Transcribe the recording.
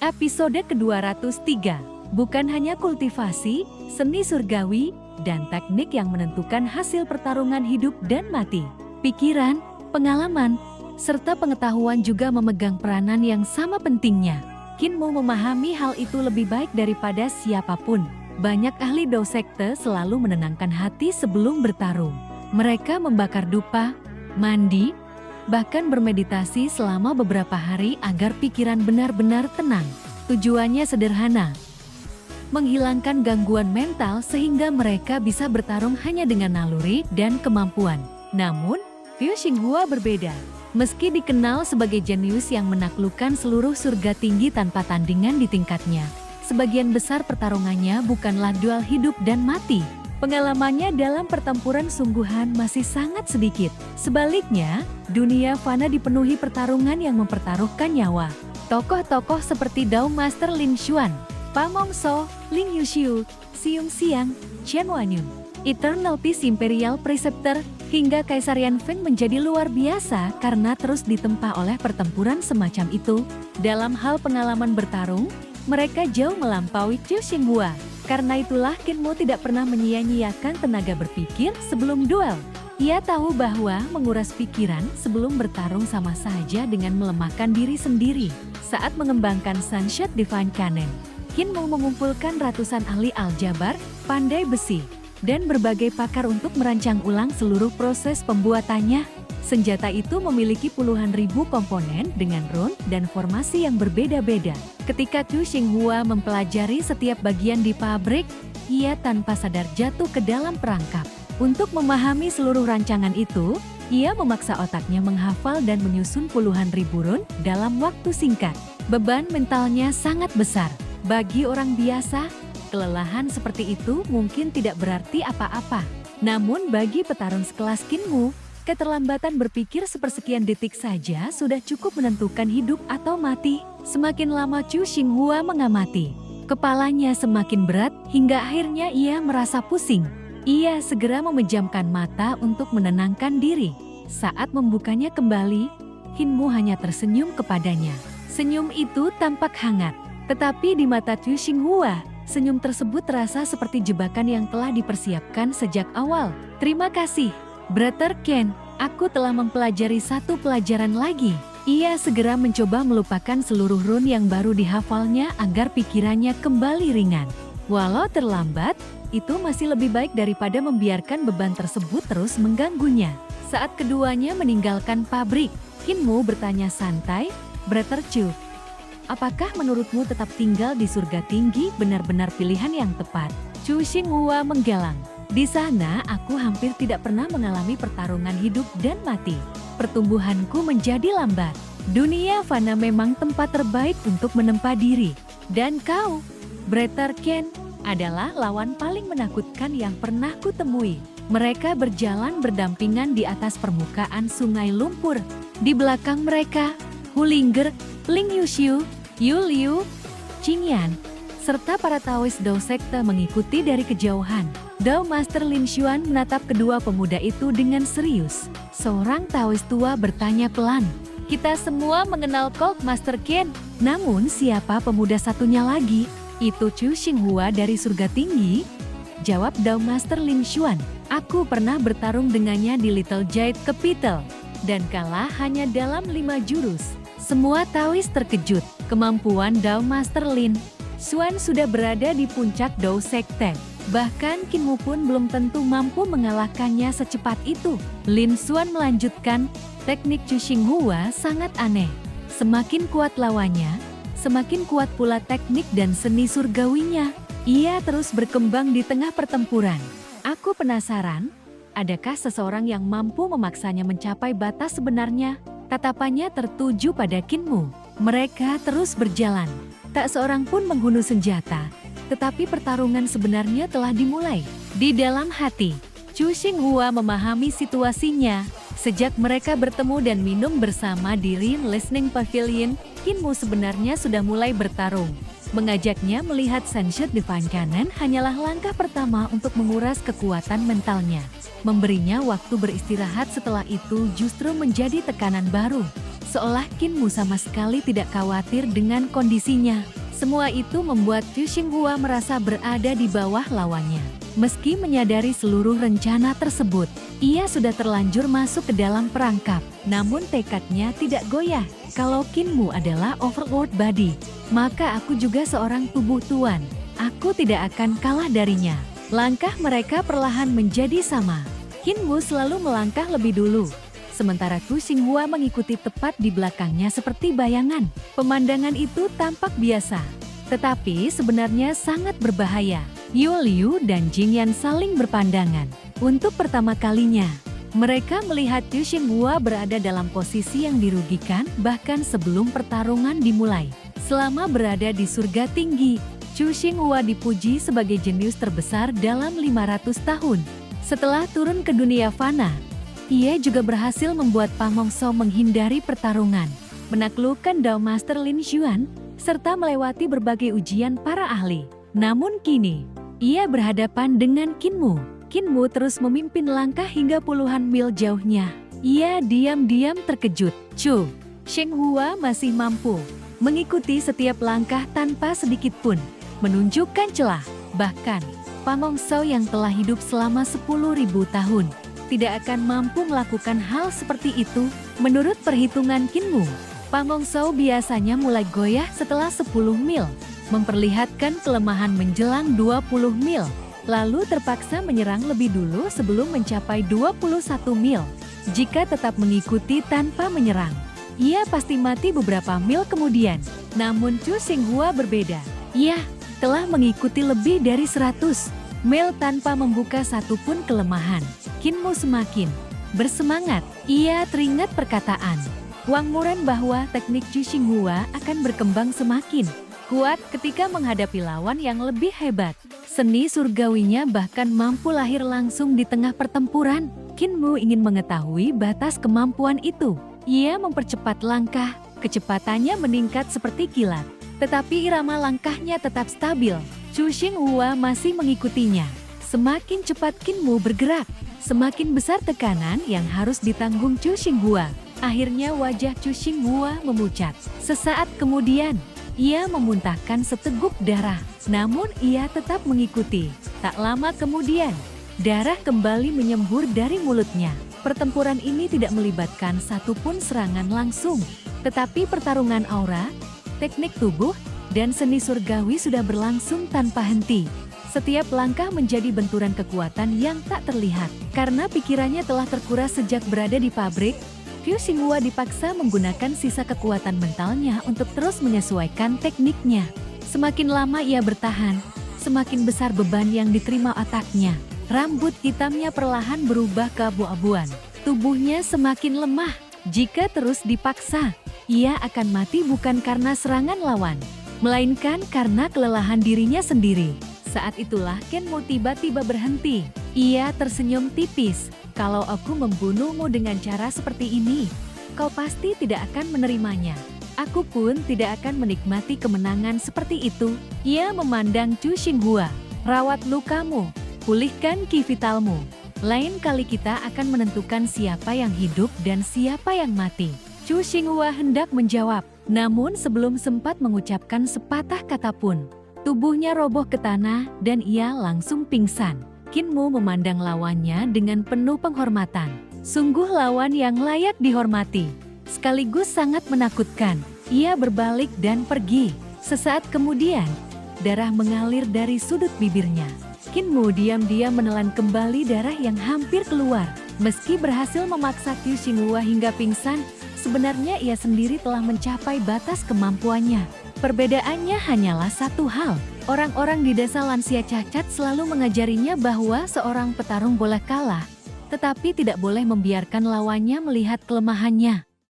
Episode ke-203. Bukan hanya kultivasi, seni surgawi, dan teknik yang menentukan hasil pertarungan hidup dan mati. Pikiran, pengalaman, serta pengetahuan juga memegang peranan yang sama pentingnya. Kinmu memahami hal itu lebih baik daripada siapapun. Banyak ahli Dao sekte selalu menenangkan hati sebelum bertarung. Mereka membakar dupa, mandi, bahkan bermeditasi selama beberapa hari agar pikiran benar-benar tenang. Tujuannya sederhana, menghilangkan gangguan mental sehingga mereka bisa bertarung hanya dengan naluri dan kemampuan. Namun, Liu Xinghua berbeda. Meski dikenal sebagai jenius yang menaklukkan seluruh surga tinggi tanpa tandingan di tingkatnya, sebagian besar pertarungannya bukanlah duel hidup dan mati. Pengalamannya dalam pertempuran sungguhan masih sangat sedikit. Sebaliknya, dunia fana dipenuhi pertarungan yang mempertaruhkan nyawa. Tokoh-tokoh seperti Dao Master Lin Xuan, Pa Mongso, Ling Yuxiu, Xiong Xiang, Chen Wanyun, Eternal Peace Imperial Preceptor, hingga Kaisar Yan Feng menjadi luar biasa karena terus ditempa oleh pertempuran semacam itu. Dalam hal pengalaman bertarung, mereka jauh melampaui Liu Xinghua. Karena itulah Kinmu tidak pernah menyia-nyiakan tenaga berpikir sebelum duel. Ia tahu bahwa menguras pikiran sebelum bertarung sama saja dengan melemahkan diri sendiri. Saat mengembangkan Sunshot Divine Cannon, Kinmu mengumpulkan ratusan ahli aljabar, pandai besi, dan berbagai pakar untuk merancang ulang seluruh proses pembuatannya. Senjata itu memiliki puluhan ribu komponen dengan rune dan formasi yang berbeda-beda. Ketika Liu Xinghua mempelajari setiap bagian di pabrik, ia tanpa sadar jatuh ke dalam perangkap. Untuk memahami seluruh rancangan itu, ia memaksa otaknya menghafal dan menyusun puluhan ribu rune dalam waktu singkat. Beban mentalnya sangat besar. Bagi orang biasa, kelelahan seperti itu mungkin tidak berarti apa-apa. Namun bagi petarung sekelas Kinmu, keterlambatan berpikir sepersekian detik saja sudah cukup menentukan hidup atau mati. Semakin lama Liu Xinghua mengamati, kepalanya semakin berat hingga akhirnya ia merasa pusing. Ia segera memejamkan mata untuk menenangkan diri. Saat membukanya kembali, Kinmu hanya tersenyum kepadanya. Senyum itu tampak hangat, tetapi di mata Liu Xinghua, senyum tersebut terasa seperti jebakan yang telah dipersiapkan sejak awal. Terima kasih, Brother Ken, aku telah mempelajari satu pelajaran lagi. Ia segera mencoba melupakan seluruh rune yang baru dihafalnya agar pikirannya kembali ringan. Walau terlambat, itu masih lebih baik daripada membiarkan beban tersebut terus mengganggunya. Saat keduanya meninggalkan pabrik, Kinmu bertanya santai, Brother Chu, apakah menurutmu tetap tinggal di surga tinggi benar-benar pilihan yang tepat? Liu Xinghua menggelang. Di sana aku hampir tidak pernah mengalami pertarungan hidup dan mati. Pertumbuhanku menjadi lambat. Dunia fana memang tempat terbaik untuk menempa diri. Dan kau, Brother Ken, adalah lawan paling menakutkan yang pernah kutemui. Mereka berjalan berdampingan di atas permukaan sungai lumpur. Di belakang mereka, Hu Lingger, Ling Yuxiu, Yu Liu, Qingyan, serta para Taois Dao sekte mengikuti dari kejauhan. Dao Master Lin Xuan menatap kedua pemuda itu dengan serius. Seorang Taois tua bertanya pelan, "Kita semua mengenal Cold Master Ken, namun siapa pemuda satunya lagi?" "Itu Liu Xinghua dari surga tinggi," jawab Dao Master Lin Xuan. "Aku pernah bertarung dengannya di Little Jade Capital, dan kalah hanya dalam 5 jurus." Semua Taois terkejut. Kemampuan Dao Master Lin Xuan sudah berada di puncak Dao sekte. Bahkan Kinmu pun belum tentu mampu mengalahkannya secepat itu. Lin Xuan melanjutkan, teknik Liu Xinghua sangat aneh. Semakin kuat lawannya, semakin kuat pula teknik dan seni surgawinya. Ia terus berkembang di tengah pertempuran. Aku penasaran, adakah seseorang yang mampu memaksanya mencapai batas sebenarnya? Tatapannya tertuju pada Kinmu. Mereka terus berjalan. Tak seorang pun menghunus senjata. Tetapi pertarungan sebenarnya telah dimulai. Di dalam hati, Liu Xinghua memahami situasinya. Sejak mereka bertemu dan minum bersama di Rin Listening Pavilion, Kinmu sebenarnya sudah mulai bertarung. Mengajaknya melihat Sunshot Divine Cannon hanyalah langkah pertama untuk menguras kekuatan mentalnya. Memberinya waktu beristirahat setelah itu justru menjadi tekanan baru. seolah Qin Mu sama sekali tidak khawatir dengan kondisinya. Semua itu membuat Xu Xinghua merasa berada di bawah lawannya. Meski menyadari seluruh rencana tersebut, ia sudah terlanjur masuk ke dalam perangkap. Namun tekadnya tidak goyah. Kalau Qin Mu adalah overlord body, maka aku juga seorang tubuh tuan. Aku tidak akan kalah darinya. Langkah mereka perlahan menjadi sama. Qin Mu selalu melangkah lebih dulu, sementara Xu Xinghua mengikuti tepat di belakangnya seperti bayangan. Pemandangan itu tampak biasa, tetapi sebenarnya sangat berbahaya. Yu Liu dan Jing Yan saling berpandangan. Untuk pertama kalinya, mereka melihat Xu Xinghua berada dalam posisi yang dirugikan bahkan sebelum pertarungan dimulai. Selama berada di surga tinggi, Xu Xinghua dipuji sebagai jenius terbesar dalam 500 tahun. Setelah turun ke dunia fana, ia juga berhasil membuat Pang Mongso menghindari pertarungan, menaklukkan Dao Master Lin Xuan, serta melewati berbagai ujian para ahli. Namun kini, ia berhadapan dengan Qin Mu. Qin Mu terus memimpin langkah hingga puluhan mil jauhnya. Ia diam-diam terkejut. Xu Xinghua masih mampu mengikuti setiap langkah tanpa sedikit pun menunjukkan celah. Bahkan, Pang Mongso yang telah hidup selama 10.000 tahun tidak akan mampu melakukan hal seperti itu. Menurut perhitungan Qin Mu, Pang Mongso biasanya mulai goyah setelah 10 mil, memperlihatkan kelemahan menjelang 20 mil, lalu terpaksa menyerang lebih dulu sebelum mencapai 21 mil. Jika tetap mengikuti tanpa menyerang, ia pasti mati beberapa mil kemudian. Namun Xu Xinghua berbeda. Ia telah mengikuti lebih dari 100 mil tanpa membuka satupun kelemahan. Qin Mu semakin bersemangat. Ia teringat perkataan Wang Muren bahwa teknik Xu Xinghua akan berkembang semakin kuat ketika menghadapi lawan yang lebih hebat. Seni surgawinya bahkan mampu lahir langsung di tengah pertempuran. Qin Mu ingin mengetahui batas kemampuan itu. Ia mempercepat langkah, kecepatannya meningkat seperti kilat. Tetapi irama langkahnya tetap stabil. Xu Xinghua masih mengikutinya. Semakin cepat Qin Mu bergerak, semakin besar tekanan yang harus ditanggung Xu Xinghua. Akhirnya wajah Xu Xinghua memucat. Sesaat kemudian, ia memuntahkan seteguk darah. Namun ia tetap mengikuti. Tak lama kemudian, darah kembali menyembur dari mulutnya. Pertempuran ini tidak melibatkan satupun serangan langsung, tetapi pertarungan aura, teknik tubuh, dan seni surgawi sudah berlangsung tanpa henti. Setiap langkah menjadi benturan kekuatan yang tak terlihat. Karena pikirannya telah terkuras sejak berada di pabrik, Xu Xinghua dipaksa menggunakan sisa kekuatan mentalnya untuk terus menyesuaikan tekniknya. Semakin lama ia bertahan, semakin besar beban yang diterima otaknya. Rambut hitamnya perlahan berubah keabu-abuan. Tubuhnya semakin lemah. Jika terus dipaksa, ia akan mati bukan karena serangan lawan, melainkan karena kelelahan dirinya sendiri. Saat itulah Qin Mu tiba-tiba berhenti. Ia tersenyum tipis. Kalau aku membunuhmu dengan cara seperti ini, kau pasti tidak akan menerimanya. Aku pun tidak akan menikmati kemenangan seperti itu. Ia memandang Xu Xinghua. Rawat lukamu, pulihkan ki vitalmu. Lain kali kita akan menentukan siapa yang hidup dan siapa yang mati. Xu Xinghua hendak menjawab, namun sebelum sempat mengucapkan sepatah kata pun, tubuhnya roboh ke tanah dan ia langsung pingsan. Qin Mu memandang lawannya dengan penuh penghormatan. Sungguh lawan yang layak dihormati, sekaligus sangat menakutkan. Ia berbalik dan pergi. Sesaat kemudian, darah mengalir dari sudut bibirnya. Qin Mu diam-diam menelan kembali darah yang hampir keluar. Meski berhasil memaksa Xu Xinghua hingga pingsan, sebenarnya ia sendiri telah mencapai batas kemampuannya. Perbedaannya hanyalah satu hal. Orang-orang di desa lansia cacat selalu mengajarinya bahwa seorang petarung boleh kalah, tetapi tidak boleh membiarkan lawannya melihat kelemahannya.